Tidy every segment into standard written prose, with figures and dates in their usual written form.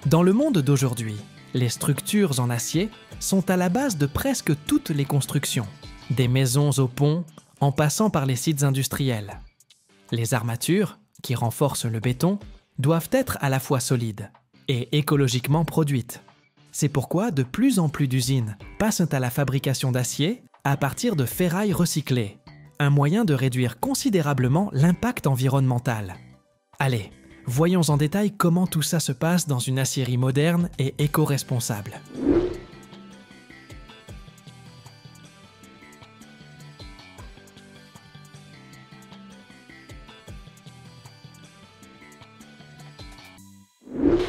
Dans le monde d'aujourd'hui, les structures en acier sont à la base de presque toutes les constructions, des maisons aux ponts, en passant par les sites industriels. Les armatures, qui renforcent le béton, doivent être à la fois solides et écologiquement produites. C'est pourquoi de plus en plus d'usines passent à la fabrication d'acier à partir de ferraille recyclée, un moyen de réduire considérablement l'impact environnemental. Allez, voyons en détail comment tout ça se passe dans une aciérie moderne et éco-responsable.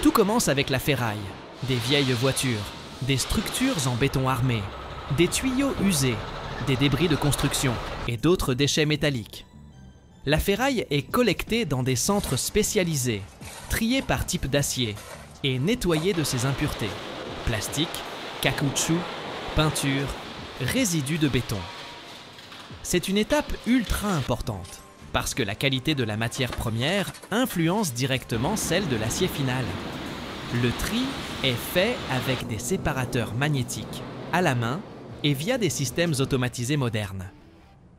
Tout commence avec la ferraille, des vieilles voitures, des structures en béton armé, des tuyaux usés, des débris de construction et d'autres déchets métalliques. La ferraille est collectée dans des centres spécialisés, triée par type d'acier et nettoyée de ses impuretés, plastique, caoutchouc, peinture, résidus de béton. C'est une étape ultra importante parce que la qualité de la matière première influence directement celle de l'acier final. Le tri est fait avec des séparateurs magnétiques, à la main et via des systèmes automatisés modernes.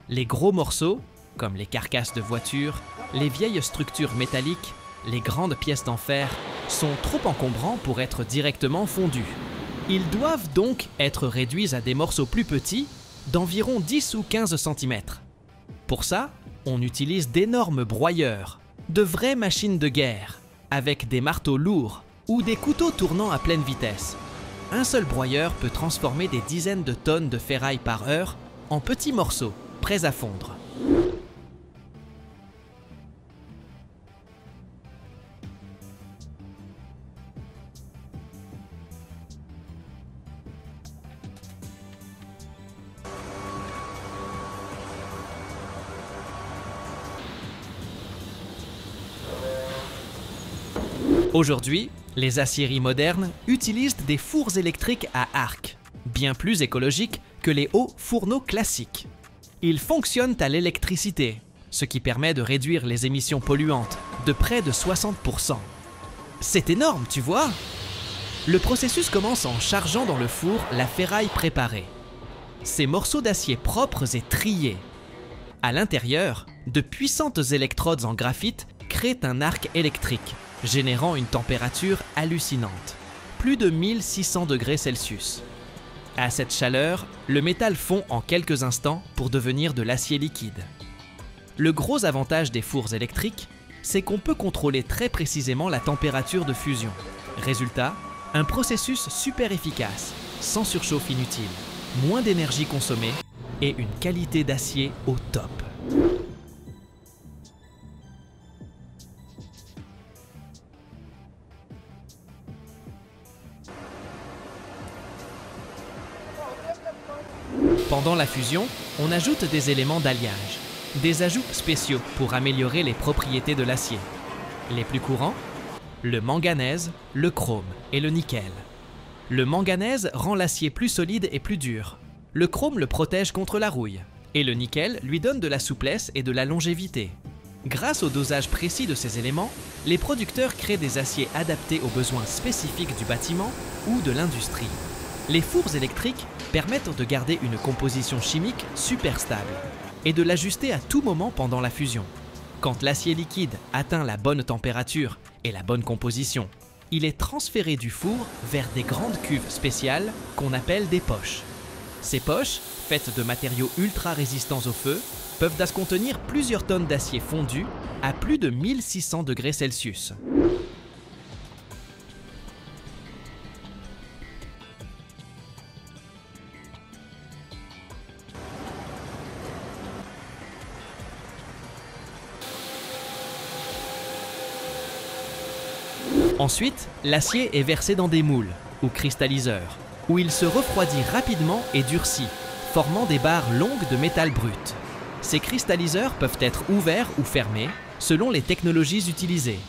Les gros morceaux, comme les carcasses de voitures, les vieilles structures métalliques, les grandes pièces en fer, sont trop encombrants pour être directement fondus. Ils doivent donc être réduits à des morceaux plus petits, d'environ 10 ou 15 cm. Pour ça, on utilise d'énormes broyeurs, de vraies machines de guerre, avec des marteaux lourds ou des couteaux tournant à pleine vitesse. Un seul broyeur peut transformer des dizaines de tonnes de ferraille par heure en petits morceaux, prêts à fondre. Aujourd'hui, les aciéries modernes utilisent des fours électriques à arc, bien plus écologiques que les hauts fourneaux classiques. Ils fonctionnent à l'électricité, ce qui permet de réduire les émissions polluantes de près de 60%. C'est énorme, tu vois? Le processus commence en chargeant dans le four la ferraille préparée. Ces morceaux d'acier propres et triés. À l'intérieur, de puissantes électrodes en graphite créent un arc électrique, générant une température hallucinante, plus de 1600 degrés Celsius. À cette chaleur, le métal fond en quelques instants pour devenir de l'acier liquide. Le gros avantage des fours électriques, c'est qu'on peut contrôler très précisément la température de fusion. Résultat, un processus super efficace, sans surchauffe inutile, moins d'énergie consommée et une qualité d'acier au top. Pendant la fusion, on ajoute des éléments d'alliage, des ajouts spéciaux pour améliorer les propriétés de l'acier. Les plus courants, le manganèse, le chrome et le nickel. Le manganèse rend l'acier plus solide et plus dur. Le chrome le protège contre la rouille. Et le nickel lui donne de la souplesse et de la longévité. Grâce au dosage précis de ces éléments, les producteurs créent des aciers adaptés aux besoins spécifiques du bâtiment ou de l'industrie. Les fours électriques permettent de garder une composition chimique super stable et de l'ajuster à tout moment pendant la fusion. Quand l'acier liquide atteint la bonne température et la bonne composition, il est transféré du four vers des grandes cuves spéciales qu'on appelle des poches. Ces poches, faites de matériaux ultra résistants au feu, peuvent contenir plusieurs tonnes d'acier fondu à plus de 1600 degrés Celsius. Ensuite, l'acier est versé dans des moules, ou cristalliseurs, où il se refroidit rapidement et durcit, formant des barres longues de métal brut. Ces cristalliseurs peuvent être ouverts ou fermés, selon les technologies utilisées.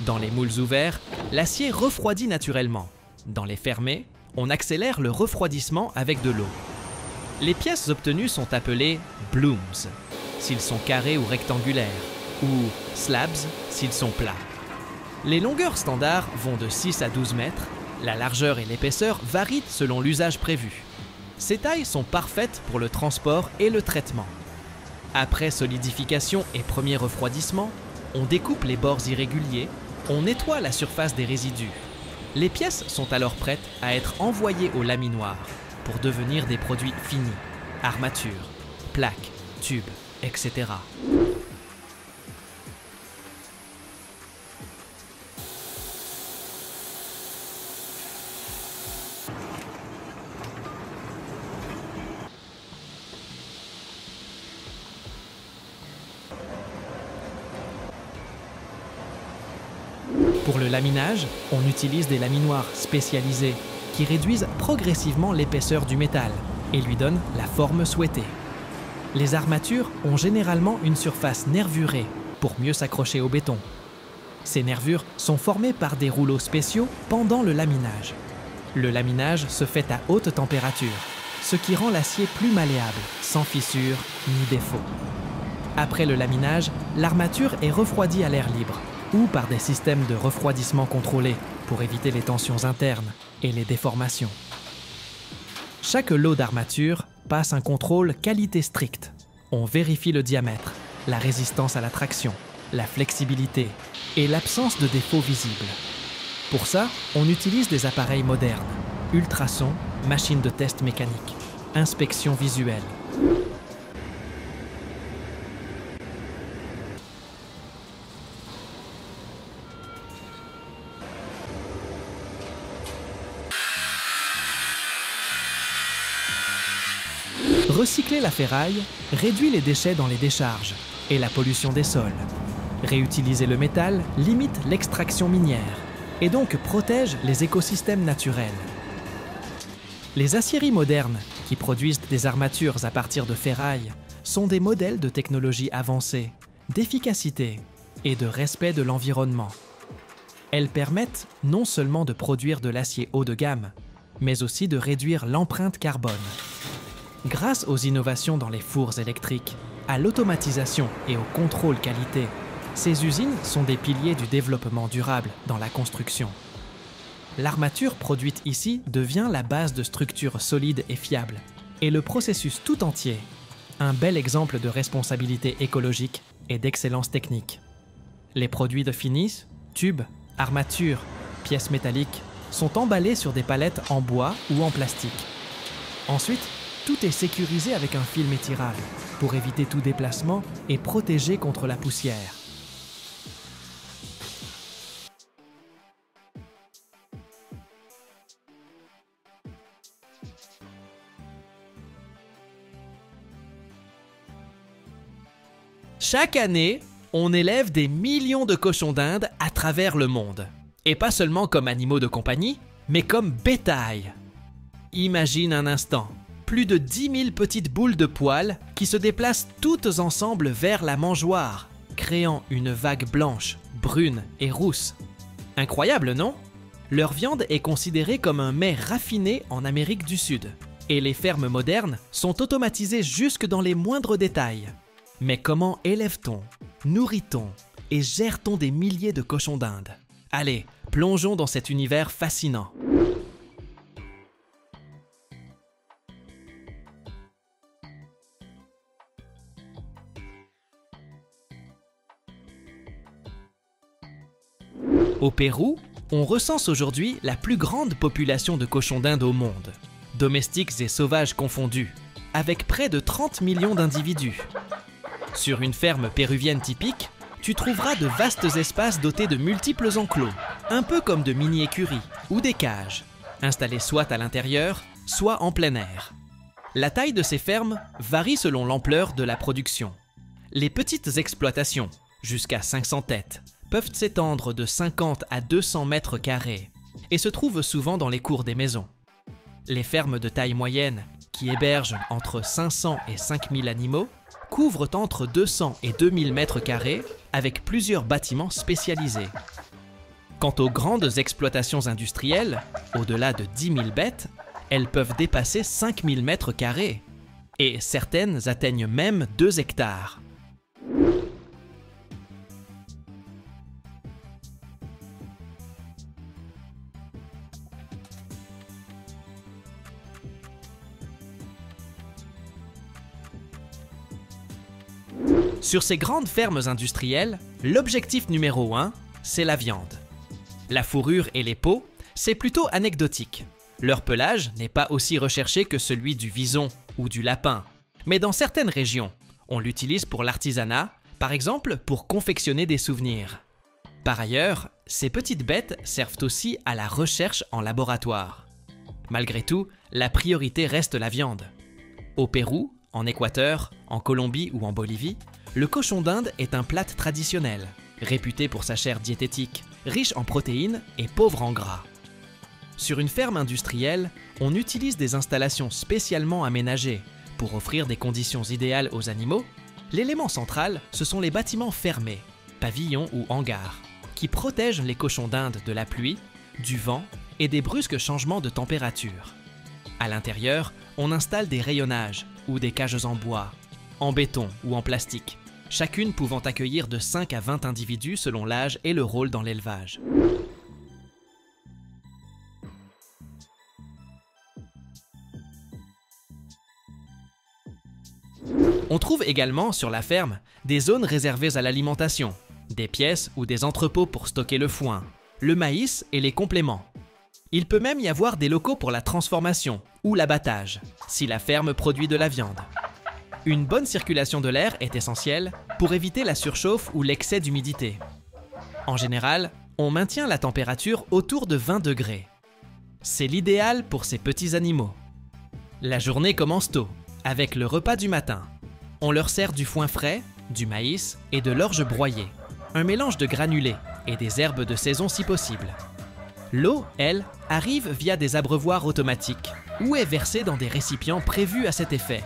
Dans les moules ouverts, l'acier refroidit naturellement. Dans les fermés, on accélère le refroidissement avec de l'eau. Les pièces obtenues sont appelées blooms, s'ils sont carrés ou rectangulaires, ou slabs s'ils sont plats. Les longueurs standards vont de 6 à 12 mètres, la largeur et l'épaisseur varient selon l'usage prévu. Ces tailles sont parfaites pour le transport et le traitement. Après solidification et premier refroidissement, on découpe les bords irréguliers, on nettoie la surface des résidus. Les pièces sont alors prêtes à être envoyées au laminoir pour devenir des produits finis, armatures, plaques, tubes, etc. Pour le laminage, on utilise des laminoirs spécialisés qui réduisent progressivement l'épaisseur du métal et lui donnent la forme souhaitée. Les armatures ont généralement une surface nervurée pour mieux s'accrocher au béton. Ces nervures sont formées par des rouleaux spéciaux pendant le laminage. Le laminage se fait à haute température, ce qui rend l'acier plus malléable, sans fissures ni défauts. Après le laminage, l'armature est refroidie à l'air libre ou par des systèmes de refroidissement contrôlés pour éviter les tensions internes et les déformations. Chaque lot d'armature passe un contrôle qualité strict. On vérifie le diamètre, la résistance à la traction, la flexibilité et l'absence de défauts visibles. Pour ça, on utilise des appareils modernes, ultrasons, machines de test mécanique, inspection visuelle. Recycler la ferraille réduit les déchets dans les décharges et la pollution des sols. Réutiliser le métal limite l'extraction minière et donc protège les écosystèmes naturels. Les aciéries modernes, qui produisent des armatures à partir de ferraille, sont des modèles de technologie avancée, d'efficacité et de respect de l'environnement. Elles permettent non seulement de produire de l'acier haut de gamme, mais aussi de réduire l'empreinte carbone. Grâce aux innovations dans les fours électriques, à l'automatisation et au contrôle qualité, ces usines sont des piliers du développement durable dans la construction. L'armature produite ici devient la base de structures solides et fiables, et le processus tout entier, un bel exemple de responsabilité écologique et d'excellence technique. Les produits de finish, tubes, armatures, pièces métalliques, sont emballés sur des palettes en bois ou en plastique. Ensuite, tout est sécurisé avec un film étirable pour éviter tout déplacement et protéger contre la poussière. Chaque année, on élève des millions de cochons d'Inde à travers le monde. Et pas seulement comme animaux de compagnie, mais comme bétail. Imagine un instant. Plus de 10 000 petites boules de poils qui se déplacent toutes ensemble vers la mangeoire, créant une vague blanche, brune et rousse. Incroyable, non? Leur viande est considérée comme un mets raffiné en Amérique du Sud. Et les fermes modernes sont automatisées jusque dans les moindres détails. Mais comment élève-t-on, nourrit-on et gère-t-on des milliers de cochons d'Inde? Allez, plongeons dans cet univers fascinant. Au Pérou, on recense aujourd'hui la plus grande population de cochons d'Inde au monde, domestiques et sauvages confondus, avec près de 30 millions d'individus. Sur une ferme péruvienne typique, tu trouveras de vastes espaces dotés de multiples enclos, un peu comme de mini-écuries ou des cages, installées soit à l'intérieur, soit en plein air. La taille de ces fermes varie selon l'ampleur de la production. Les petites exploitations, jusqu'à 500 têtes, peuvent s'étendre de 50 à 200 mètres carrés et se trouvent souvent dans les cours des maisons. Les fermes de taille moyenne, qui hébergent entre 500 et 5000 animaux, couvrent entre 200 et 2000 mètres carrés avec plusieurs bâtiments spécialisés. Quant aux grandes exploitations industrielles, au-delà de 10 000 bêtes, elles peuvent dépasser 5000 mètres carrés et certaines atteignent même 2 hectares. Sur ces grandes fermes industrielles, l'objectif numéro 1, c'est la viande. La fourrure et les peaux, c'est plutôt anecdotique. Leur pelage n'est pas aussi recherché que celui du vison ou du lapin. Mais dans certaines régions, on l'utilise pour l'artisanat, par exemple pour confectionner des souvenirs. Par ailleurs, ces petites bêtes servent aussi à la recherche en laboratoire. Malgré tout, la priorité reste la viande. Au Pérou, en Équateur, en Colombie ou en Bolivie, le cochon d'Inde est un plat traditionnel, réputé pour sa chair diététique, riche en protéines et pauvre en gras. Sur une ferme industrielle, on utilise des installations spécialement aménagées pour offrir des conditions idéales aux animaux. L'élément central, ce sont les bâtiments fermés, pavillons ou hangars, qui protègent les cochons d'Inde de la pluie, du vent et des brusques changements de température. À l'intérieur, on installe des rayonnages ou des cages en bois, en béton ou en plastique, chacune pouvant accueillir de 5 à 20 individus selon l'âge et le rôle dans l'élevage. On trouve également sur la ferme des zones réservées à l'alimentation, des pièces ou des entrepôts pour stocker le foin, le maïs et les compléments. Il peut même y avoir des locaux pour la transformation ou l'abattage, si la ferme produit de la viande. Une bonne circulation de l'air est essentielle pour éviter la surchauffe ou l'excès d'humidité. En général, on maintient la température autour de 20 degrés. C'est l'idéal pour ces petits animaux. La journée commence tôt, avec le repas du matin. On leur sert du foin frais, du maïs et de l'orge broyée, un mélange de granulés et des herbes de saison si possible. L'eau, elle, arrive via des abreuvoirs automatiques ou est versée dans des récipients prévus à cet effet.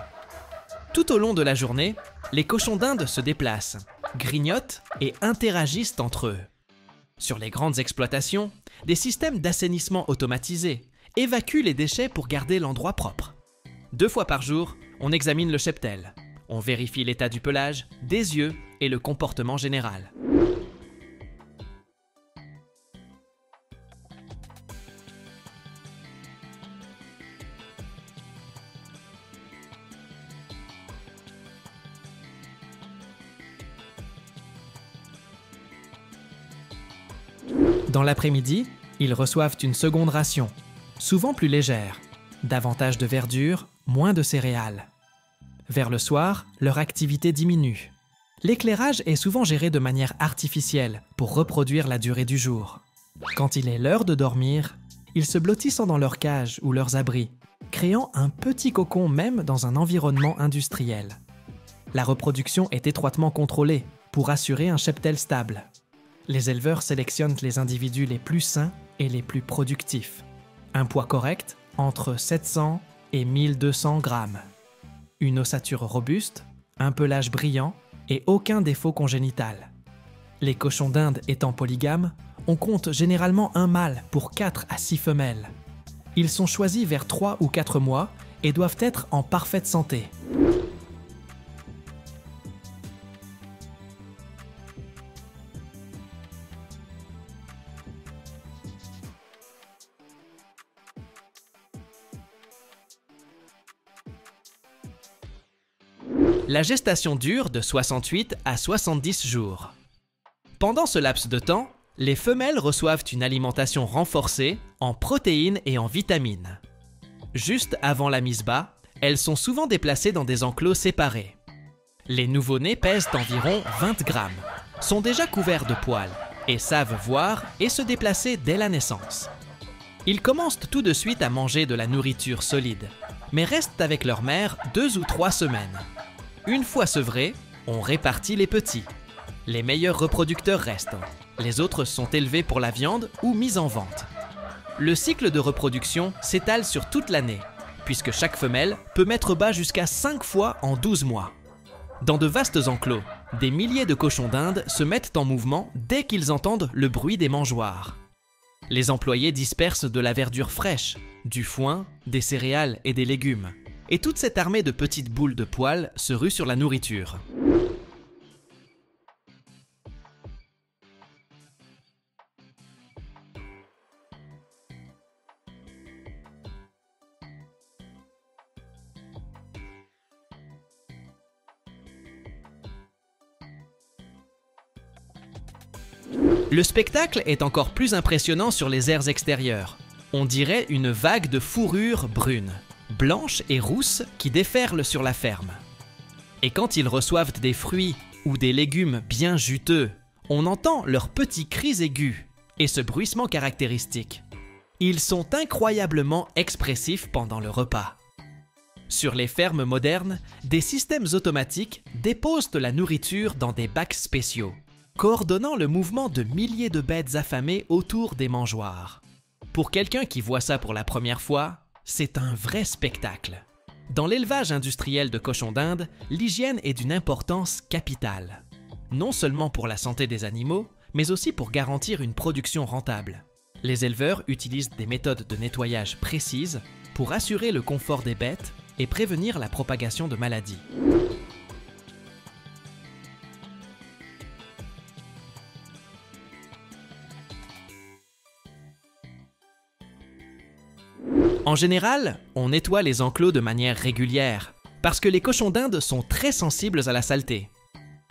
Tout au long de la journée, les cochons d'Inde se déplacent, grignotent et interagissent entre eux. Sur les grandes exploitations, des systèmes d'assainissement automatisés évacuent les déchets pour garder l'endroit propre. 2 fois par jour, on examine le cheptel. On vérifie l'état du pelage, des yeux et le comportement général. Dans l'après-midi, ils reçoivent une seconde ration, souvent plus légère, davantage de verdure, moins de céréales. Vers le soir, leur activité diminue. L'éclairage est souvent géré de manière artificielle pour reproduire la durée du jour. Quand il est l'heure de dormir, ils se blottissent dans leur cage ou leurs abris, créant un petit cocon même dans un environnement industriel. La reproduction est étroitement contrôlée pour assurer un cheptel stable. Les éleveurs sélectionnent les individus les plus sains et les plus productifs. Un poids correct, entre 700 et 1200 grammes. Une ossature robuste, un pelage brillant et aucun défaut congénital. Les cochons d'Inde étant polygames, on compte généralement un mâle pour 4 à 6 femelles. Ils sont choisis vers 3 ou 4 mois et doivent être en parfaite santé. La gestation dure de 68 à 70 jours. Pendant ce laps de temps, les femelles reçoivent une alimentation renforcée en protéines et en vitamines. Juste avant la mise bas, elles sont souvent déplacées dans des enclos séparés. Les nouveau-nés pèsent environ 20 grammes, sont déjà couverts de poils et savent voir et se déplacer dès la naissance. Ils commencent tout de suite à manger de la nourriture solide, mais restent avec leur mère 2 ou 3 semaines. Une fois sevrés, on répartit les petits. Les meilleurs reproducteurs restent. Les autres sont élevés pour la viande ou mis en vente. Le cycle de reproduction s'étale sur toute l'année, puisque chaque femelle peut mettre bas jusqu'à 5 fois en 12 mois. Dans de vastes enclos, des milliers de cochons d'Inde se mettent en mouvement dès qu'ils entendent le bruit des mangeoires. Les employés dispersent de la verdure fraîche, du foin, des céréales et des légumes. Et toute cette armée de petites boules de poils se rue sur la nourriture. Le spectacle est encore plus impressionnant sur les aires extérieures. On dirait une vague de fourrure brune, blanche et rousse qui déferle sur la ferme. Et quand ils reçoivent des fruits ou des légumes bien juteux, on entend leurs petits cris aigus et ce bruissement caractéristique. Ils sont incroyablement expressifs pendant le repas. Sur les fermes modernes, des systèmes automatiques déposent la nourriture dans des bacs spéciaux, coordonnant le mouvement de milliers de bêtes affamées autour des mangeoires. Pour quelqu'un qui voit ça pour la première fois, c'est un vrai spectacle. Dans l'élevage industriel de cochons d'Inde, l'hygiène est d'une importance capitale. Non seulement pour la santé des animaux, mais aussi pour garantir une production rentable. Les éleveurs utilisent des méthodes de nettoyage précises pour assurer le confort des bêtes et prévenir la propagation de maladies. En général, on nettoie les enclos de manière régulière, parce que les cochons d'Inde sont très sensibles à la saleté.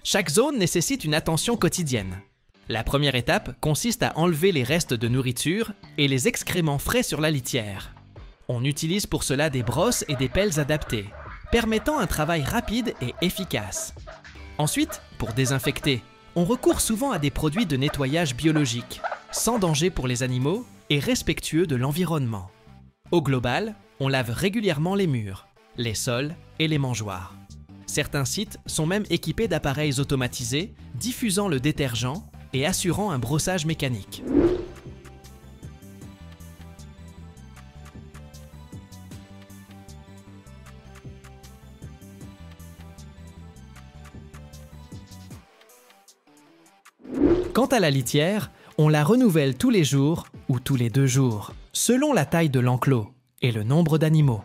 Chaque zone nécessite une attention quotidienne. La première étape consiste à enlever les restes de nourriture et les excréments frais sur la litière. On utilise pour cela des brosses et des pelles adaptées, permettant un travail rapide et efficace. Ensuite, pour désinfecter, on recourt souvent à des produits de nettoyage biologiques, sans danger pour les animaux et respectueux de l'environnement. Au global, on lave régulièrement les murs, les sols et les mangeoires. Certains sites sont même équipés d'appareils automatisés diffusant le détergent et assurant un brossage mécanique. Quant à la litière, on la renouvelle tous les jours ou tous les 2 jours, selon la taille de l'enclos et le nombre d'animaux.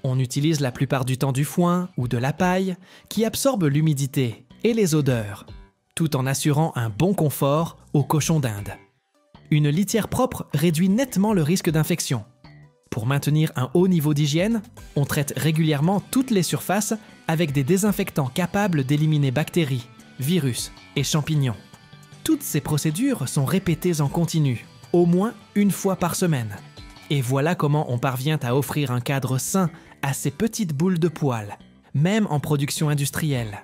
On utilise la plupart du temps du foin ou de la paille qui absorbe l'humidité et les odeurs, tout en assurant un bon confort aux cochons d'Inde. Une litière propre réduit nettement le risque d'infection. Pour maintenir un haut niveau d'hygiène, on traite régulièrement toutes les surfaces avec des désinfectants capables d'éliminer bactéries, virus et champignons. Toutes ces procédures sont répétées en continu, au moins 1 fois par semaine. Et voilà comment on parvient à offrir un cadre sain à ces petites boules de poils, même en production industrielle.